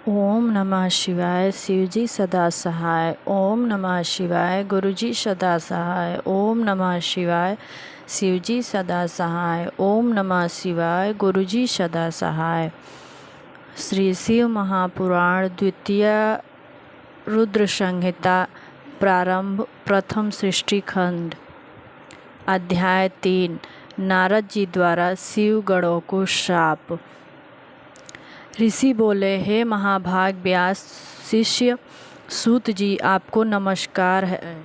ओम नमः शिवाय। शिवजी सदा सहाय। ओम नमः शिवाय। गुरुजी सदा सहाय। ओम नमः शिवाय। शिवजी सदा सहाय। ओम नमः शिवाय। गुरुजी सदा सहाय। श्री शिव महापुराण द्वितीय रुद्र संहिता प्रारंभ प्रथम सृष्टि खंड। अध्याय 3। नारद जी द्वारा शिव गणों को श्राप। ऋषि बोले, हे महाभाग व्यास शिष्य सूत जी, आपको नमस्कार है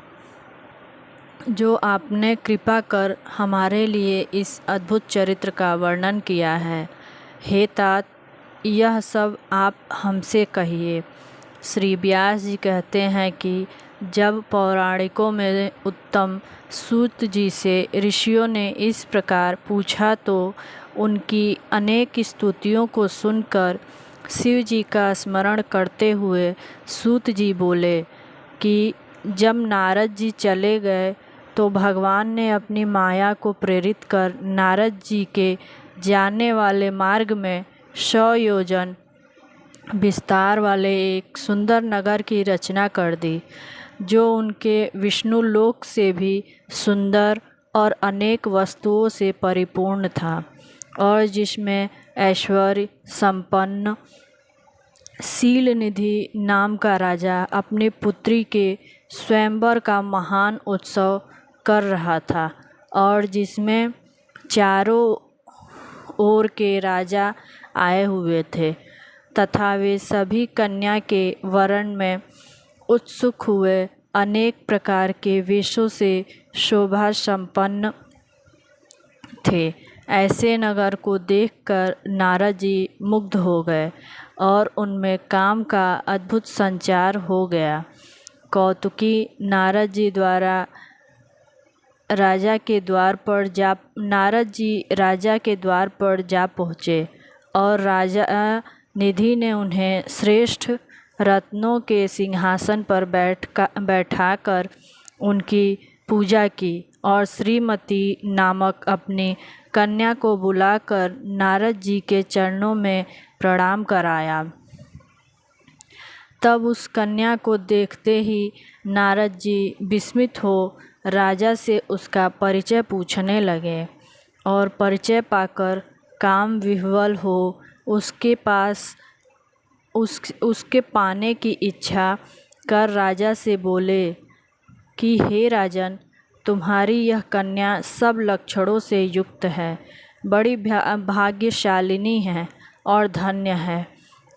जो आपने कृपा कर हमारे लिए इस अद्भुत चरित्र का वर्णन किया है। हे तात, यह सब आप हमसे कहिए। श्री व्यास जी कहते हैं कि जब पौराणिकों में उत्तम सूत जी से ऋषियों ने इस प्रकार पूछा तो उनकी अनेक स्तुतियों को सुनकर शिव जी का स्मरण करते हुए सूत जी बोले कि जब नारद जी चले गए तो भगवान ने अपनी माया को प्रेरित कर नारद जी के जाने वाले मार्ग में 100 योजन विस्तार वाले एक सुंदर नगर की रचना कर दी, जो उनके विष्णु लोक से भी सुंदर और अनेक वस्तुओं से परिपूर्ण था और जिसमें ऐश्वर्य संपन्न शील निधि नाम का राजा अपनी पुत्री के स्वयंवर का महान उत्सव कर रहा था और जिसमें चारों ओर के राजा आए हुए थे तथा वे सभी कन्या के वरण में उत्सुक हुए अनेक प्रकार के वेशों से शोभा संपन्न थे। ऐसे नगर को देखकर नारद जी मुग्ध हो गए और उनमें काम का अद्भुत संचार हो गया। कौतुकी नारद जी राजा के द्वार पर जा पहुँचे और राजा निधि ने उन्हें श्रेष्ठ रत्नों के सिंहासन पर बैठाकर उनकी पूजा की और श्रीमती नामक अपनी कन्या को बुलाकर नारद जी के चरणों में प्रणाम कराया। तब उस कन्या को देखते ही नारद जी विस्मित हो राजा से उसका परिचय पूछने लगे और परिचय पाकर काम विह्वल हो उसके पाने की इच्छा कर राजा से बोले कि हे राजन, तुम्हारी यह कन्या सब लक्षणों से युक्त है, बड़ी भाग्यशालिनी है और धन्य है।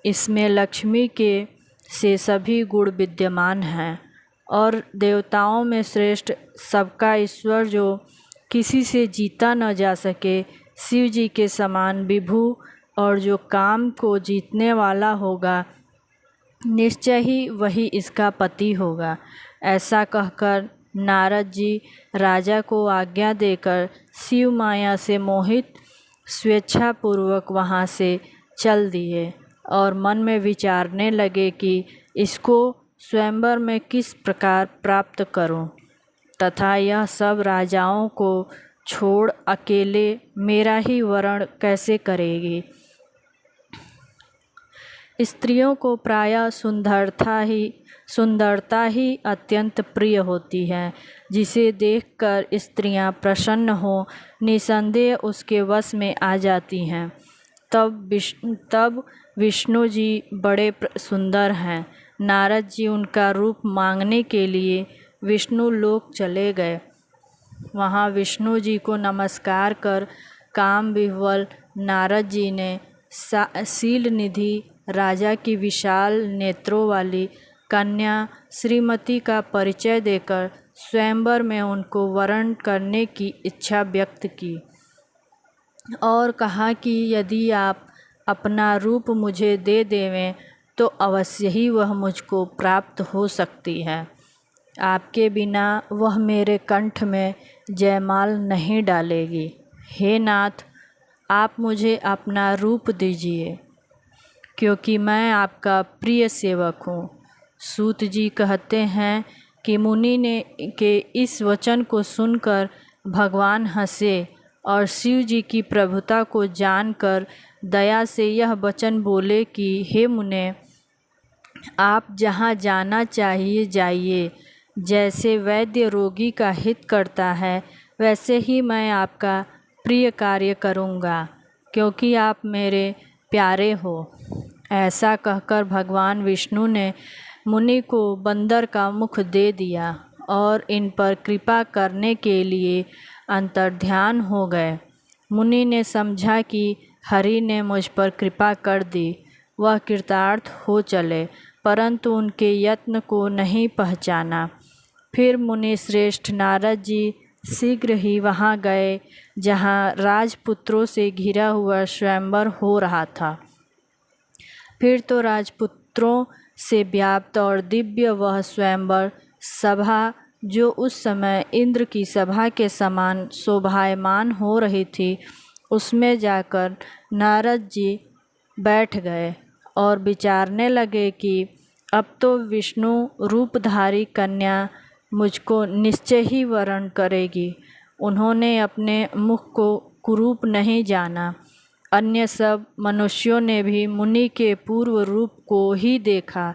इसमें लक्ष्मी के से सभी गुण विद्यमान हैं और देवताओं में श्रेष्ठ सबका ईश्वर जो किसी से जीता न जा सके शिव जी के समान विभु और जो काम को जीतने वाला होगा निश्चय ही वही इसका पति होगा। ऐसा कहकर नारद जी राजा को आज्ञा देकर शिव माया से मोहित स्वेच्छापूर्वक वहाँ से चल दिए और मन में विचारने लगे कि इसको स्वयंवर में किस प्रकार प्राप्त करूं तथा यह सब राजाओं को छोड़ अकेले मेरा ही वरण कैसे करेगी। स्त्रियों को प्रायः सुंदरता ही अत्यंत प्रिय होती है, जिसे देखकर स्त्रियां प्रसन्न हो निसंदेह उसके वश में आ जाती हैं। तब विष्णु जी बड़े सुंदर हैं। नारद जी उनका रूप मांगने के लिए विष्णु लोक चले गए। वहाँ विष्णु जी को नमस्कार कर काम विह्वल नारद जी ने शील निधि राजा की विशाल नेत्रों वाली कन्या श्रीमती का परिचय देकर स्वयंवर में उनको वरण करने की इच्छा व्यक्त की और कहा कि यदि आप अपना रूप मुझे दे देवें तो अवश्य ही वह मुझको प्राप्त हो सकती है। आपके बिना वह मेरे कंठ में जयमाल नहीं डालेगी। हे नाथ, आप मुझे अपना रूप दीजिए क्योंकि मैं आपका प्रिय सेवक हूँ। सूत जी कहते हैं कि मुनि ने के इस वचन को सुनकर भगवान हंसे और शिव जी की प्रभुता को जानकर दया से यह वचन बोले कि हे मुने, आप जहाँ जाना चाहिए जाइए। जैसे वैद्य रोगी का हित करता है, वैसे ही मैं आपका प्रिय कार्य करूँगा, क्योंकि आप मेरे प्यारे हो। ऐसा कहकर भगवान विष्णु ने मुनि को बंदर का मुख दे दिया और इन पर कृपा करने के लिए अंतर्ध्यान हो गए। मुनि ने समझा कि हरि ने मुझ पर कृपा कर दी, वह कृतार्थ हो चले, परंतु उनके यत्न को नहीं पहचाना। फिर मुनि श्रेष्ठ नारद जी शीघ्र ही वहाँ गए जहाँ राजपुत्रों से घिरा हुआ स्वयंवर हो रहा था। फिर तो राजपुत्रों से व्याप्त और दिव्य वह स्वयंवर सभा, जो उस समय इंद्र की सभा के समान शोभायमान हो रही थी, उसमें जाकर नारद जी बैठ गए और विचारने लगे कि अब तो विष्णु रूपधारी कन्या मुझको निश्चय ही वरण करेगी। उन्होंने अपने मुख को कुरूप नहीं जाना। अन्य सब मनुष्यों ने भी मुनि के पूर्व रूप को ही देखा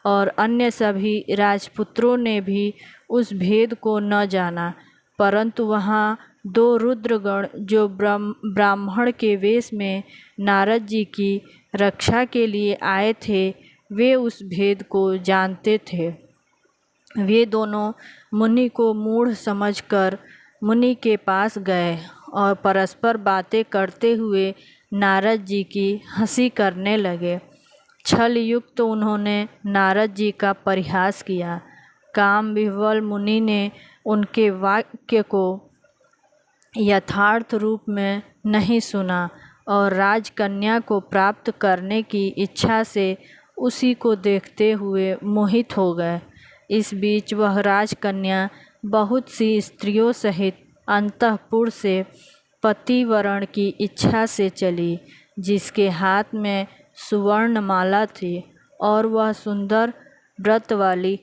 और अन्य सभी राजपुत्रों ने भी उस भेद को न जाना, परंतु वहाँ दो रुद्रगण जो ब्राह्मण के वेश में नारद जी की रक्षा के लिए आए थे, वे उस भेद को जानते थे। वे दोनों मुनि को मूढ़ समझकर मुनि के पास गए और परस्पर बातें करते हुए नारद जी की हंसी करने लगे। छल युक्त उन्होंने नारद जी का परिहास किया। काम विह्वल मुनि ने उनके वाक्य को यथार्थ रूप में नहीं सुना और राजकन्या को प्राप्त करने की इच्छा से उसी को देखते हुए मोहित हो गए। इस बीच वह राजकन्या बहुत सी स्त्रियों सहित अंतःपुर से पतिवरण की इच्छा से चली, जिसके हाथ में सुवर्णमाला थी और वह सुंदर व्रत वाली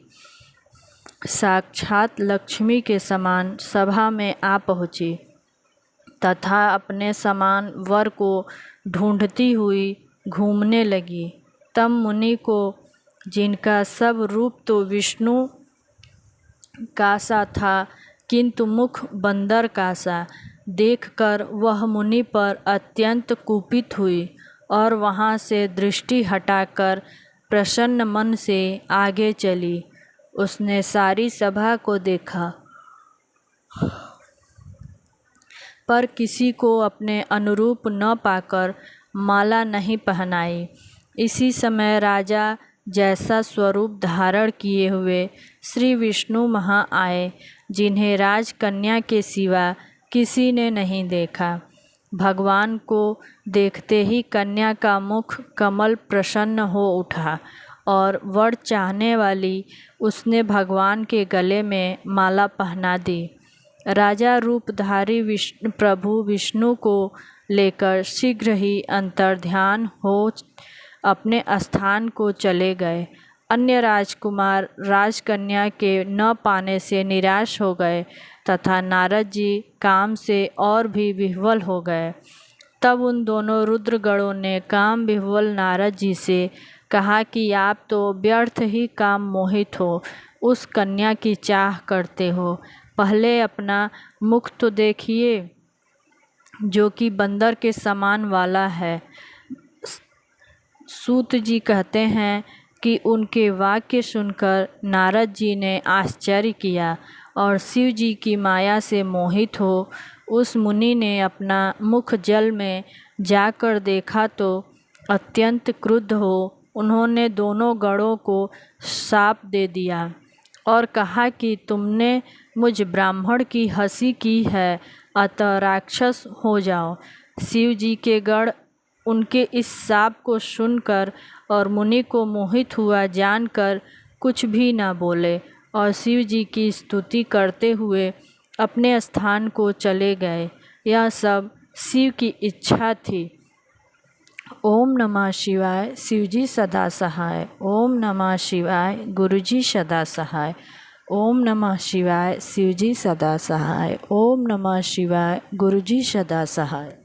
साक्षात लक्ष्मी के समान सभा में आ पहुँची तथा अपने समान वर को ढूंढती हुई घूमने लगी। तब मुनि को, जिनका सब रूप तो विष्णु का सा था किंतु मुख बंदर का सा, देखकर वह मुनि पर अत्यंत कुपित हुई और वहाँ से दृष्टि हटाकर प्रसन्न मन से आगे चली। उसने सारी सभा को देखा पर किसी को अपने अनुरूप न पाकर माला नहीं पहनाई। इसी समय राजा जैसा स्वरूप धारण किए हुए श्री विष्णु वहाँ आए, जिन्हें राजकन्या के सिवा किसी ने नहीं देखा। भगवान को देखते ही कन्या का मुख कमल प्रसन्न हो उठा और वर चाहने वाली उसने भगवान के गले में माला पहना दी। राजा रूपधारी प्रभु विष्णु को लेकर शीघ्र ही अंतर्ध्यान हो अपने स्थान को चले गए। अन्य राजकुमार राजकन्या के न पाने से निराश हो गए तथा नारद जी काम से और भी विह्वल हो गए। तब उन दोनों रुद्रगणों ने काम विह्वल नारद जी से कहा कि आप तो व्यर्थ ही काम मोहित हो, उस कन्या की चाह करते हो। पहले अपना मुख तो देखिए, जो कि बंदर के समान वाला है। सूत जी कहते हैं कि उनके वाक्य सुनकर नारद जी ने आश्चर्य किया और शिव जी की माया से मोहित हो उस मुनि ने अपना मुख जल में जाकर देखा तो अत्यंत क्रुद्ध हो उन्होंने दोनों गणों को शाप दे दिया और कहा कि तुमने मुझ ब्राह्मण की हंसी की है, अतः राक्षस हो जाओ। शिव जी के गण उनके इस शाप को सुनकर और मुनि को मोहित हुआ जानकर कुछ भी न बोले और शिव जी की स्तुति करते हुए अपने स्थान को चले गए। यह सब शिव की इच्छा थी। ओम नमः शिवाय। शिवजी सदा सहाय। ओम नमः शिवाय। गुरुजी सदा सहाय। ओम नमः शिवाय। शिवजी सदा सहाय। ओम नमः शिवाय। गुरुजी सदा सहाय।